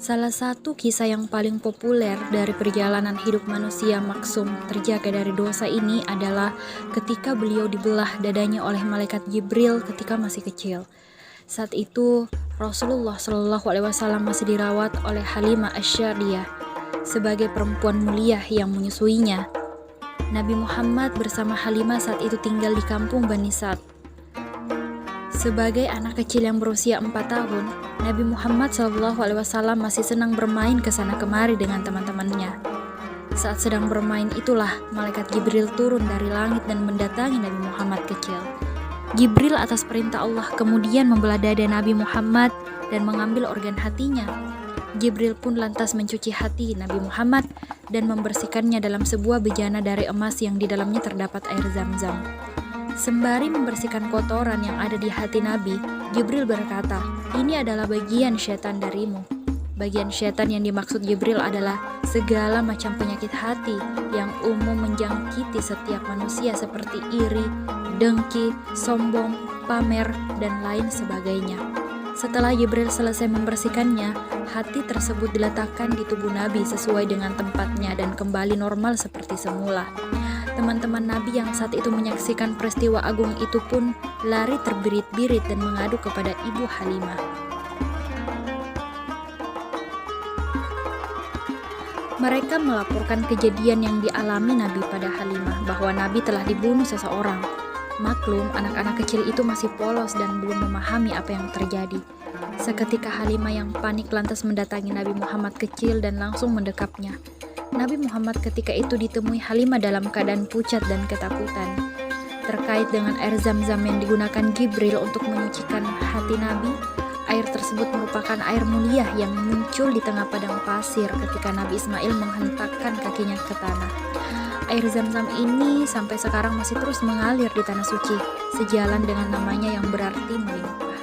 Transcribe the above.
Salah satu kisah yang paling populer dari perjalanan hidup manusia maksum terjaga dari dosa ini adalah ketika beliau dibelah dadanya oleh malaikat Jibril ketika masih kecil. Saat itu Rasulullah Shallallahu Alaihi Wasallam masih dirawat oleh Halimah Asy-Sya'diyah sebagai perempuan mulia yang menyusuinya. Nabi Muhammad bersama Halimah saat itu tinggal di kampung Bani Sa'd. Sebagai anak kecil yang berusia 4 tahun, Nabi Muhammad SAW masih senang bermain ke sana kemari dengan teman-temannya. Saat sedang bermain itulah malaikat Jibril turun dari langit dan mendatangi Nabi Muhammad kecil. Jibril atas perintah Allah kemudian membelah dada Nabi Muhammad dan mengambil organ hatinya. Jibril pun lantas mencuci hati Nabi Muhammad dan membersihkannya dalam sebuah bejana dari emas yang di dalamnya terdapat air Zam-Zam. Sembari membersihkan kotoran yang ada di hati Nabi, Jibril berkata, "Ini adalah bagian syaitan darimu." Bagian syaitan yang dimaksud Jibril adalah segala macam penyakit hati yang umum menjangkiti setiap manusia seperti iri, dengki, sombong, pamer, dan lain sebagainya. Setelah Jibril selesai membersihkannya, hati tersebut diletakkan di tubuh Nabi sesuai dengan tempatnya dan kembali normal seperti semula. Teman-teman Nabi yang saat itu menyaksikan peristiwa agung itu pun lari terbirit-birit dan mengadu kepada Ibu Halimah. Mereka melaporkan kejadian yang dialami Nabi pada Halimah bahwa Nabi telah dibunuh seseorang. Maklum, anak-anak kecil itu masih polos dan belum memahami apa yang terjadi. Seketika Halimah yang panik lantas mendatangi Nabi Muhammad kecil dan langsung mendekapnya. Nabi Muhammad ketika itu ditemui Halimah dalam keadaan pucat dan ketakutan. Terkait dengan air Zam-Zam yang digunakan Jibril untuk menyucikan hati Nabi, air tersebut merupakan air mulia yang muncul di tengah padang pasir ketika Nabi Ismail menghentakkan kakinya ke tanah. Air Zam-Zam ini sampai sekarang masih terus mengalir di tanah suci, sejalan dengan namanya yang berarti melimpah.